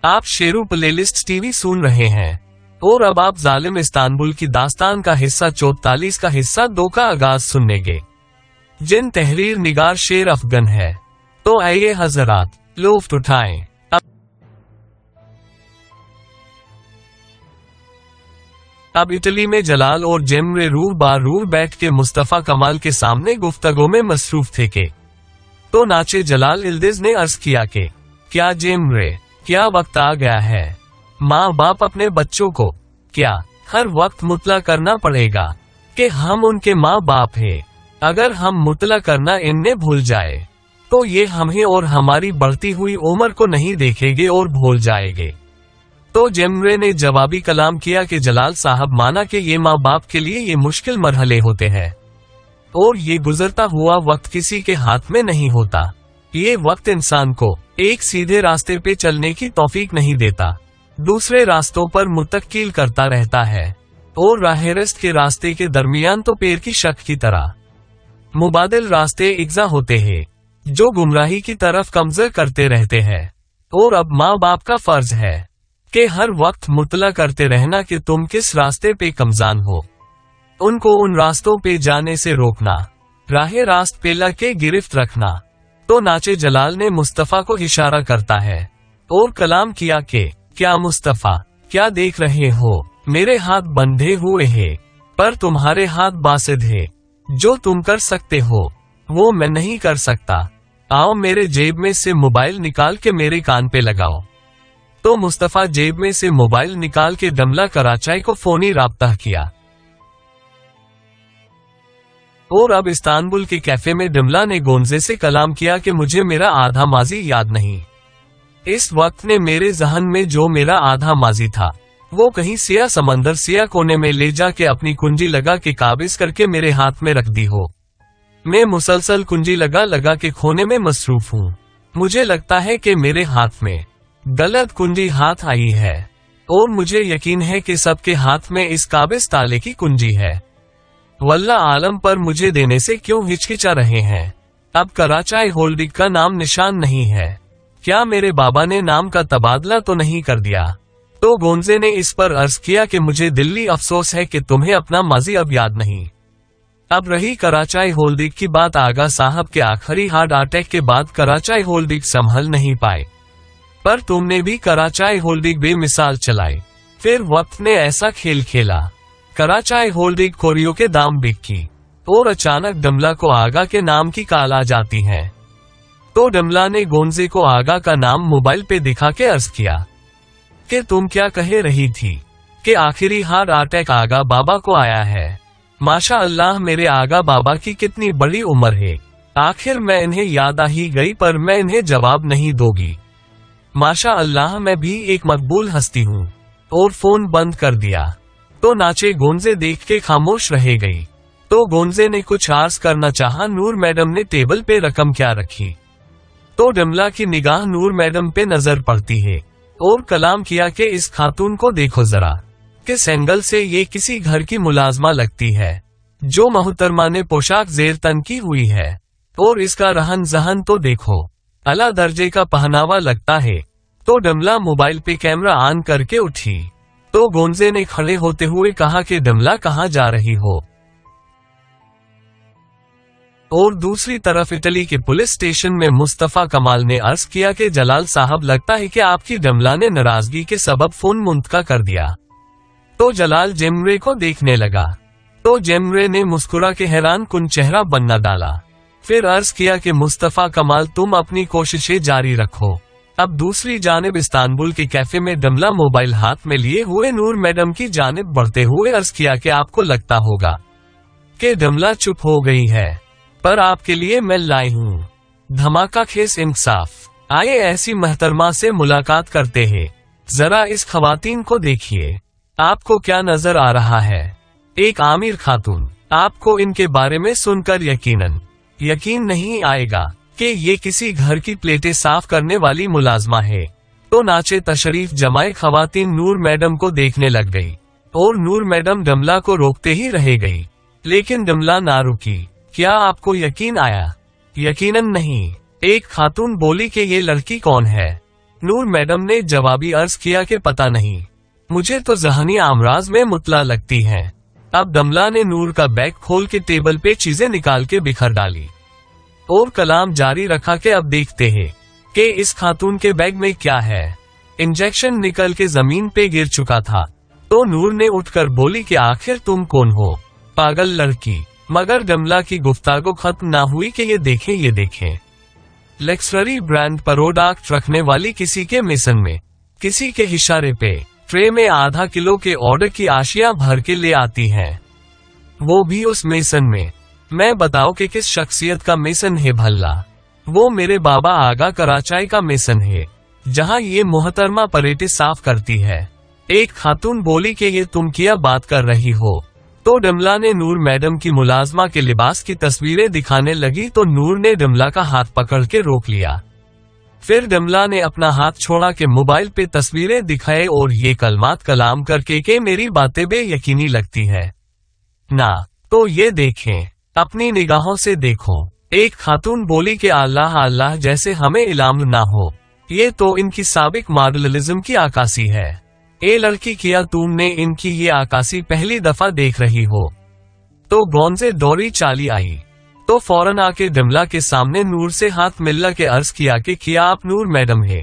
आप Sheru playlist TV सुन रहे हैं और अब आप जालिम इस्तांबुल की दास्तान का हिस्सा 44 का हिस्सा 2 का आगाज सुनेंगे, जिन तहरीर निगार शेर अफगन है। तो आइए हजरात, लुत्फ उठाएं। अब इटली में जलाल और जेम्रे रूह बारूह बैठ के मुस्तफा कमाल के सामने गुफ्तगू में मसरूफ थे के तो नाचे जलाल इल्दिज ने अर्ज किया कि क्या जेम्रे, क्या वक्त आ गया है, माँ बाप अपने बच्चों को क्या हर वक्त मुतला करना पड़ेगा कि हम उनके माँ बाप हैं। अगर हम मुतला करना इन्हें भूल जाए तो ये हमें और हमारी बढ़ती हुई उम्र को नहीं देखेंगे और भूल जाएंगे। तो जेम्रे ने जवाबी कलाम किया कि जलाल साहब, माना कि ये माँ बाप के लिए ये मुश्किल मरहले होते हैं और ये गुजरता हुआ वक्त किसी के हाथ में नहीं होता। ये वक्त इंसान को एक सीधे रास्ते पे चलने की तौफीक नहीं देता, दूसरे रास्तों पर मुतक्किल करता रहता है और राह-ए-रास्त के रास्ते के दरमियान तो पैर की शक की तरह मुबादिल रास्ते इग्जा होते हैं जो गुमराही की तरफ कमजोर करते रहते हैं। और अब माँ बाप का फर्ज है कि हर वक्त मुतला करते रहना कि तुम किस रास्ते पे कमजान हो, उनको उन रास्तों पे जाने से रोकना, राह-ए-रास्त पे लगे गिरफ्त रखना। तो नाचे जलाल ने मुस्तफा को इशारा करता है और कलाम किया कि क्या मुस्तफा, क्या देख रहे हो, मेरे हाथ बंधे हुए हैं पर तुम्हारे हाथ बासिद है। जो तुम कर सकते हो वो मैं नहीं कर सकता। आओ मेरे जेब में से मोबाइल निकाल के मेरे कान पे लगाओ। तो मुस्तफा जेब में से मोबाइल निकाल के डमला कराचाई को फोनी राब्ता किया और अब इस्तांबुल के कैफे में डमला ने गोंजे से कलाम किया कि मुझे मेरा आधा माजी याद नहीं। इस वक्त ने मेरे जहन में जो मेरा आधा माजी था वो कहीं सिया समंदर सिया कोने में ले जाके अपनी कुंजी लगा के काबिज करके मेरे हाथ में रख दी हो। मैं मुसलसल कुंजी लगा के खोने में मसरूफ हूँ। मुझे लगता है कि मेरे हाथ में गलत कुंजी हाथ आई है और मुझे यकीन है कि सबके हाथ में इस काबिज ताले की कुंजी है। वल्लाह आलम पर मुझे देने से क्यों हिचकिचा रहे हैं। अब कराचाई होल्डिंग का नाम निशान नहीं है। क्या मेरे बाबा ने नाम का तबादला तो नहीं कर दिया? तो गोंजे ने इस पर अर्ज किया कि मुझे दिल्ली अफसोस है कि तुम्हें अपना माजी अब याद नहीं। अब रही कराचाई होल्डिंग की बात, आगा साहब के आखिरी हार्ट अटैक के बाद कराचाई होल्डिंग संभल नहीं पाए, पर तुमने भी कराचाई होल्डिंग बेमिसाल चलाई। फिर वक्त ने ऐसा खेल खेला, कराचाई होल्डिंग कोरियो के दाम बिकी और अचानक डमला को आगा के नाम की कॉल आ जाती है। तो डमला ने गोंजे को आगा का नाम मोबाइल पे दिखा के अर्ज किया कि तुम क्या कह रही थी कि आखिरी हार्ट अटैक आगा बाबा को आया है। माशा अल्लाह, मेरे आगा बाबा की कितनी बड़ी उम्र है। आखिर मैं इन्हें याद आ ही गई पर मैं इन्हें जवाब नहीं दोगी। माशा अल्लाह, मैं भी एक मकबूल हस्ती हूँ। और फोन बंद कर दिया। तो नाचे गोंजे देख के खामोश रह गई। तो गोंजे ने कुछ अर्ज करना चाहा। नूर मैडम ने टेबल पे रकम क्या रखी तो डमला की निगाह नूर मैडम पे नजर पड़ती है और कलाम किया कि इस खातून को देखो जरा, किस एंगल से ये किसी घर की मुलाजमा लगती है। जो मोहतरमा ने पोशाक जेर तन की हुई है और इसका रहन सहन तो देखो, अला दर्जे का पहनावा लगता है। तो डमला मोबाइल पे कैमरा ऑन करके उठी। तो गोंजे ने खड़े होते हुए कहा कि डमला कहाँ जा रही हो। और दूसरी तरफ इटली के पुलिस स्टेशन में मुस्तफा कमाल ने अर्ज किया कि जलाल साहब, लगता है कि आपकी डमला ने नाराजगी के सबब फोन मुंतका कर दिया। तो जलाल जेम्रे को देखने लगा। तो जेम्रे ने मुस्कुरा के हैरान कुन चेहरा बनना डाला। फिर अर्ज किया कि मुस्तफा कमाल, तुम अपनी कोशिशें जारी रखो। अब दूसरी जानिब इस्तांबुल के कैफे में डमला मोबाइल हाथ में लिए हुए नूर मैडम की जानिब बढ़ते हुए अर्ज किया कि आपको लगता होगा कि डमला चुप हो गई है, पर आपके लिए मैं लाई हूँ धमाका खेस इंसाफ। आइए ऐसी महतरमा से मुलाकात करते हैं। जरा इस खवातीन को देखिए, आपको क्या नजर आ रहा है? एक आमिर खातून। आपको इनके बारे में सुनकर यकीन नहीं आएगा कि ये किसी घर की प्लेटें साफ करने वाली मुलाजमा है। तो नाचे तशरीफ जमाए खवातीन नूर मैडम को देखने लग गई और नूर मैडम डमला को रोकते ही रह गई, लेकिन डमला ना रुकी। क्या आपको यकीन आया? यकीनन नहीं। एक खातून बोली कि ये लड़की कौन है? नूर मैडम ने जवाबी अर्ज किया कि पता नहीं, मुझे तो ज़हनी आमराज में मुतला लगती है। अब दमला ने नूर का बैग खोल के टेबल पे चीजें निकाल के बिखर डाली और कलाम जारी रखा कि अब देखते हैं कि इस खातून के बैग में क्या है। इंजेक्शन निकल के जमीन पे गिर चुका था तो नूर ने उठकर बोली कि आखिर तुम कौन हो, पागल लड़की। मगर दमला की गुफ्तागो खत्म ना हुई कि ये देखें लग्जरी ब्रांड प्रोडक्ट रखने वाली किसी के मिशन में, किसी के इशारे पे ट्रे में आधा किलो के ऑर्डर की आशिया भर के ले आती है, वो भी उस मिशन में। मैं बताओ कि किस शख्सियत का मिशन है भल्ला? वो मेरे बाबा आगा कराचाई का मिशन है, जहां ये मोहतरमा परेटे साफ करती है। एक खातून बोली कि ये तुम क्या बात कर रही हो? तो डमला ने नूर मैडम की मुलाजमा के लिबास की तस्वीरें दिखाने लगी तो नूर ने डमला का हाथ पकड़ के रोक लिया। फिर डमला ने अपना हाथ छोड़ा के मोबाइल पे तस्वीरें दिखाए और ये कलमात कलाम करके कि मेरी बातें बेयकीनी लगती है ना, तो ये देखें, अपनी निगाहों से देखो। एक खातून बोली कि अल्लाह अल्लाह, जैसे हमें इल्म ना हो, ये तो इनकी साबिक मॉडलिज्म की आकाशी है। ए लड़की, किया तुमने इनकी ये आकाशी पहली दफा देख रही हो? तो गोंजे दौड़ी चाली आई तो फौरन आके डमला के सामने नूर से हाथ मिलला के अर्ज किया कि क्या आप नूर मैडम है?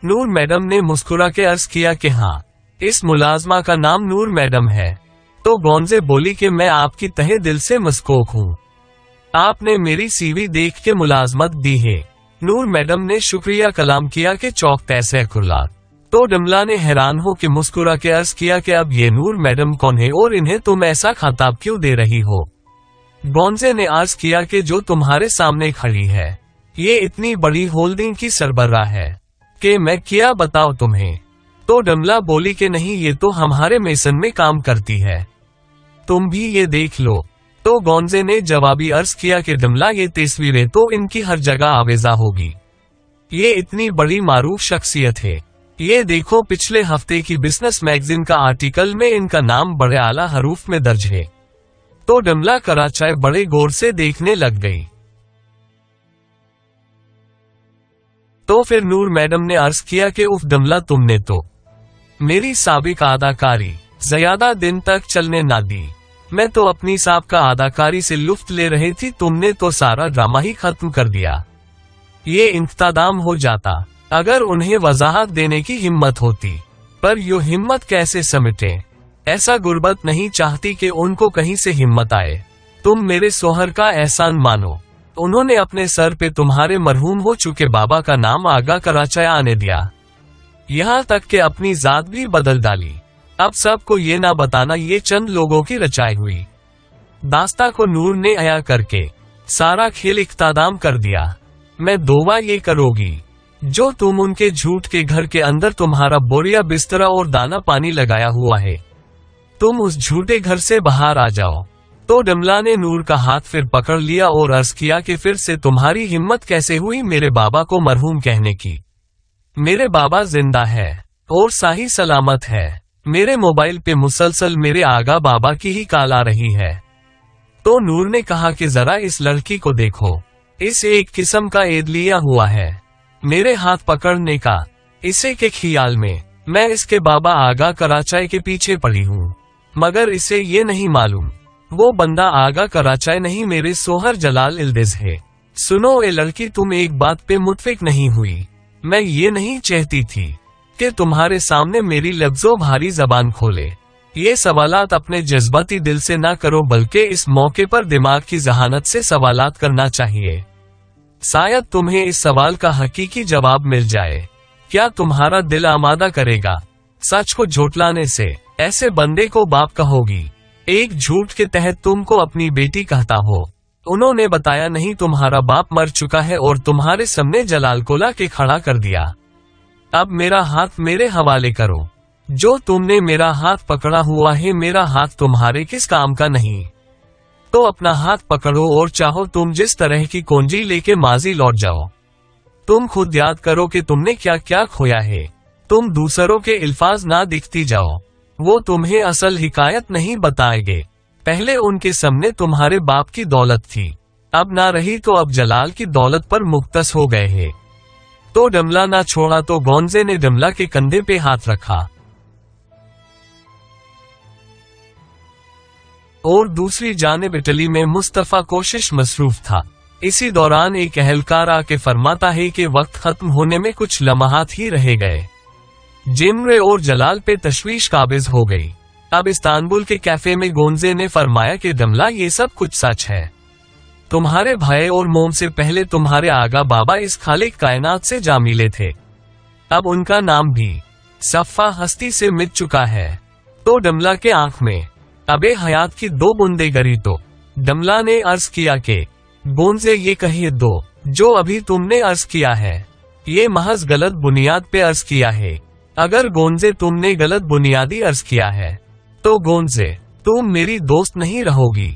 नूर मैडम ने मुस्कुरा के अर्ज किया कि हाँ, इस मुलाजमा का नाम नूर मैडम है। तो गोंजे बोली कि मैं आपकी तहे दिल से मस्कोक हूँ, आपने मेरी सीवी देख के मुलाजमत दी है। नूर मैडम ने शुक्रिया कलाम किया कि चौक तैसे खुला। तो डमला ने हैरान हो कि मुस्कुरा के अर्ज किया कि अब ये नूर मैडम कौन है और इन्हें तुम ऐसा खिताब क्यों दे रही हो? गोंजे ने अर्ज किया कि जो तुम्हारे सामने खड़ी है ये इतनी बड़ी होल्डिंग की सरबराह है कि मैं क्या बताऊं तुम्हें। तो डमला बोली कि नहीं, ये तो हमारे मिशन में काम करती है, तुम भी ये देख लो। तो गोंजे ने जवाबी अर्ज किया कि डमला, ये तस्वीरें तो इनकी हर जगह आवेजा होगी, ये इतनी बड़ी मारूफ शख्सियत है। ये देखो, पिछले हफ्ते की बिजनेस मैगजीन का आर्टिकल में इनका नाम बड़े आला हरूफ में दर्ज है। तो डमला कराचाई बड़े गौर से देखने लग गई। तो फिर नूर मैडम ने अर्ज किया कि उफ डमला, तुमने तो मेरी साबिक अदाकारी ज्यादा दिन तक चलने ना दी। मैं तो अपनी साबिका अदाकारी से लुफ्त ले रही थी, तुमने तो सारा ड्रामा ही खत्म कर दिया। ये इंतजाम हो जाता अगर उन्हें वजाहत देने की हिम्मत होती, पर यो हिम्मत कैसे समेटे? ऐसा गुर्बत नहीं चाहती कि उनको कहीं से हिम्मत आए। तुम मेरे सोहर का एहसान मानो, उन्होंने अपने सर पे तुम्हारे मरहूम हो चुके बाबा का नाम आगा कराचाई आने दिया, यहाँ तक कि अपनी जात भी बदल डाली। अब सबको ये ना बताना ये चंद लोगों की रचाई हुई दास्ता को नूर ने अया करके सारा खेल इख्तिताम कर दिया। मैं दोवा ये करोगी जो तुम उनके झूठ के घर के अंदर तुम्हारा बोरिया बिस्तरा और दाना पानी लगाया हुआ है, तुम उस झूठे घर से बाहर आ जाओ। तो डमला ने नूर का हाथ फिर पकड़ लिया और अर्ज किया कि फिर से तुम्हारी हिम्मत कैसे हुई मेरे बाबा को मरहूम कहने की? मेरे बाबा जिंदा है और सही सलामत है। मेरे मोबाइल पे मुसलसल मेरे आगा बाबा की ही कॉल आ रही है। तो नूर ने कहा कि जरा इस लड़की को देखो, इस एक किस्म का ऐद लिया हुआ है मेरे हाथ पकड़ने का। इसे के ख्याल में मैं इसके बाबा आगा कराचाई के पीछे पड़ी हूँ, मगर इसे ये नहीं मालूम वो बंदा आगा कराचाई नहीं, मेरे सोहर जलाल इल्दिज है। सुनो ए लड़की, तुम एक बात पे मुत्फिक नहीं हुई। मैं ये नहीं चाहती थी कि तुम्हारे सामने मेरी लफ्जों भारी जबान खोले। ये सवालात अपने जज्बाती दिल से ना करो, बल्कि इस मौके पर दिमाग की जहानत से सवालात करना चाहिए। शायद तुम्हें इस सवाल का हकीकी जवाब मिल जाए। क्या तुम्हारा दिल आमादा करेगा सच को झोटलाने से? ऐसे बंदे को बाप कहोगी? एक झूठ के तहत तुमको अपनी बेटी कहता हो। उन्होंने बताया नहीं तुम्हारा बाप मर चुका है और तुम्हारे सामने जलाल कोला के खड़ा कर दिया। अब मेरा हाथ मेरे हवाले करो। जो तुमने मेरा हाथ पकड़ा हुआ है, मेरा हाथ तुम्हारे किस काम का नहीं। तो अपना हाथ पकड़ो और चाहो तुम जिस तरह की कुंजी लेके माजी लौट जाओ। तुम खुद याद करो कि तुमने क्या क्या खोया है। तुम दूसरों के अल्फाज ना दिखती जाओ, वो तुम्हें असल हिकायत नहीं बताएंगे। पहले उनके सामने तुम्हारे बाप की दौलत थी, अब ना रही तो अब जलाल की दौलत पर मुख्तस हो गए हैं। तो डमला ना छोड़ा तो गोंजे ने डमला के कंधे पे हाथ रखा और दूसरी जानिब इटली में मुस्तफा कोशिश मसरूफ था। इसी दौरान एक अहलकार आके फरमाता है कि वक्त खत्म होने में कुछ लम्हात ही रह गए। जिम्रे और जलाल पे तशवीश काबिज हो गई। अब इस्तांबुल के कैफे में गोंजे ने फरमाया कि डमला ये सब कुछ सच है। तुम्हारे भाई और मोम से पहले तुम्हारे आगा बाबा इस खालिक कायनात से जा मिले थे। अब उनका नाम भी सफ़ा हस्ती से मिट चुका है। तो डमला के आंख में अबे हयात की 2 बूंदे गिरी तो डमला ने अर्ज किया कि गोंजे ये कहिए दो जो अभी तुमने अर्ज किया है ये महज गलत बुनियाद पे अर्ज किया है। अगर गोंजे तुमने गलत बुनियादी अर्ज किया है तो गोंजे तुम मेरी दोस्त नहीं रहोगी।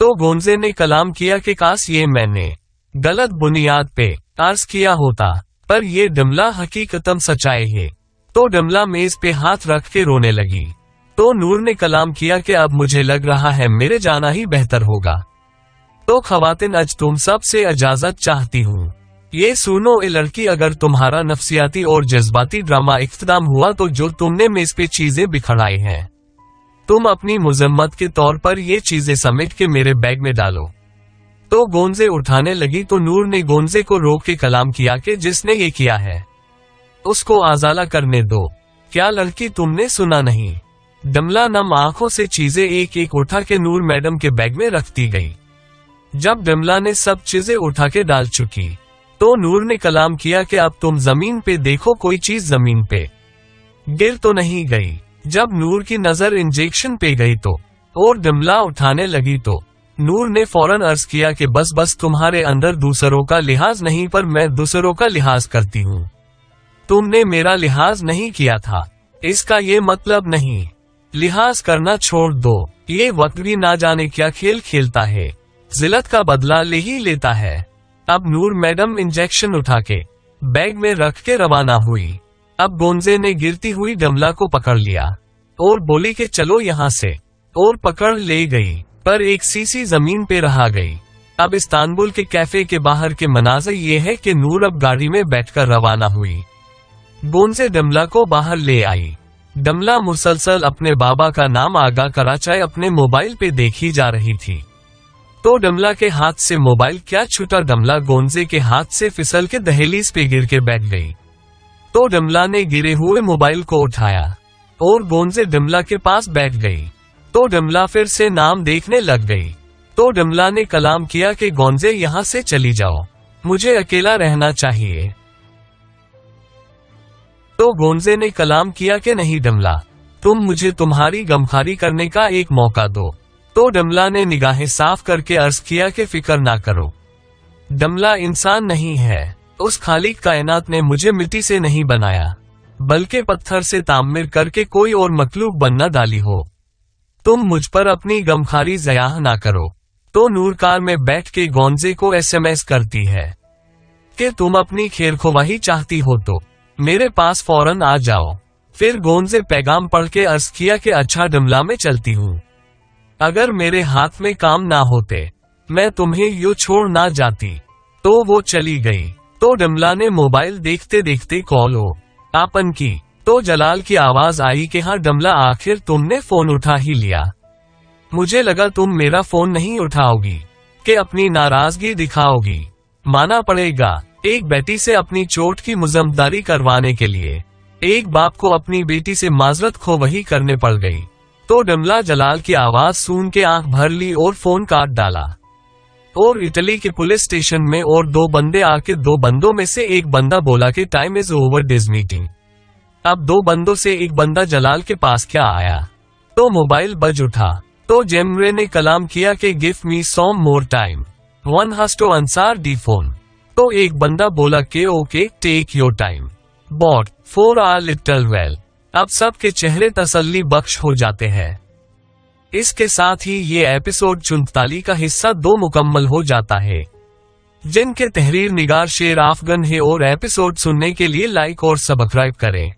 तो गोंजे ने कलाम किया कि काश ये मैंने गलत बुनियाद पे अर्ज किया होता, पर ये डमला हकीकतम सच्चाई है। तो डमला मेज पे हाथ रख के रोने लगी। तो नूर ने कलाम किया कि अब मुझे लग रहा है मेरे जाना ही बेहतर होगा। तो खवातिन आज तुम सब से इजाजत चाहती हूँ। ये सुनो ए लड़की, अगर तुम्हारा नफ्सियाती और जज्बाती ड्रामा इख्तिताम हुआ तो जो तुमने मेज पे चीजें बिखराई हैं तुम अपनी मुजम्मत के तौर पर ये चीजें समेट के मेरे बैग में डालो। तो गोंजे उठाने लगी तो नूर ने गोंजे को रोक के कलाम किया कि जिसने ये किया है उसको आजाला करने दो। क्या लड़की तुमने सुना नहीं? डमला नम आंखों से चीजें एक एक उठा के नूर मैडम के बैग में रखती गई। जब डमला ने सब चीजें उठा के डाल चुकी तो नूर ने कलाम किया कि अब तुम जमीन पे देखो कोई चीज जमीन पे गिर तो नहीं गई। जब नूर की नजर इंजेक्शन पे गई तो और डमला उठाने लगी तो नूर ने फौरन अर्ज किया कि बस तुम्हारे अंदर दूसरों का लिहाज नहीं पर मैं दूसरों का लिहाज करती हूँ। तुमने मेरा लिहाज नहीं किया था, इसका ये मतलब नहीं। लिहाज करना छोड़ दो। ये वक्त भी ना जाने क्या खेल खेलता है, जिल्लत का बदला ले ही लेता है। अब नूर मैडम इंजेक्शन उठा के बैग में रख के रवाना हुई। अब गोंजे ने गिरती हुई डमला को पकड़ लिया और बोली कि चलो यहाँ से, और पकड़ ले गई, पर एक सीसी जमीन पे रह गई। अब इस्तांबुल के कैफे के बाहर के मनाज़र ये है कि नूर अब गाड़ी में बैठकर रवाना हुई। गोंजे डमला को बाहर ले आई। डमला मुसलसल अपने बाबा का नाम आगा कराचाए अपने मोबाइल पे देखी जा रही थी। तो डमला के हाथ से मोबाइल क्या छूटा, डमला गोंजे के हाथ से फिसल के दहलीज पे गिर के बैठ गई। तो डमला ने गिरे हुए मोबाइल को उठाया और गोंजे डमला के पास बैठ गई। तो डमला फिर से नाम देखने लग गई। तो डमला ने कलाम किया कि गोंजे यहाँ से चली जाओ, मुझे अकेला रहना चाहिए। तो गोंजे ने कलाम किया कि नहीं डमला, तुम मुझे तुम्हारी गमखारी करने का एक मौका दो। तो डमला ने निगाहें साफ करके अर्ज किया कि फिक्र ना करो, डमला इंसान नहीं है। उस खालिक कायनात ने मुझे मिट्टी से नहीं बनाया, बल्कि पत्थर से तामीर करके कोई और मखलूक बनना डाली हो। तुम मुझ पर अपनी गमखारी ज़याह ना करो। तो नूर कार में बैठ के गोंजे को SMS करती है कि तुम अपनी खैरख्वाही चाहती हो तो मेरे पास फौरन आ जाओ। फिर गोंजे पैगाम पढ़ के अर्ज किया कि अच्छा डमला में चलती हूँ, अगर मेरे हाथ में काम ना होते मैं तुम्हें यूं छोड़ ना जाती। तो वो चली गई। तो डमला ने मोबाइल देखते देखते कॉल हो आपन की। तो जलाल की आवाज आई कि हाँ डमला, आखिर तुमने फोन उठा ही लिया। मुझे लगा तुम मेरा फोन नहीं उठाओगी कि अपनी नाराजगी दिखाओगी। माना पड़ेगा, एक बेटी से अपनी चोट की मुजम्मदारी करवाने के लिए एक बाप को अपनी बेटी से माजरत ख्वाही करने पड़ गई। तो डमला जलाल की आवाज सुन के आंख भर ली और फोन काट डाला। और इटली के पुलिस स्टेशन में और 2 बंदे आके 2 बंदों में से एक बंदा बोला कि time is over this meeting. अब 2 बंदों से एक बंदा जलाल के पास क्या आया तो मोबाइल बज उठा। तो जेमरे ने कलाम किया कि give me some more time, one has to answer the phone. तो एक बंदा बोला कि okay take your time but for our little well. अब सबके चेहरे तसल्ली बख्श हो जाते हैं। इसके साथ ही ये एपिसोड 44 का हिस्सा 2 मुकम्मल हो जाता है, जिनके तहरीर निगार शेर अफगन है। और एपिसोड सुनने के लिए लाइक और सब्सक्राइब करें।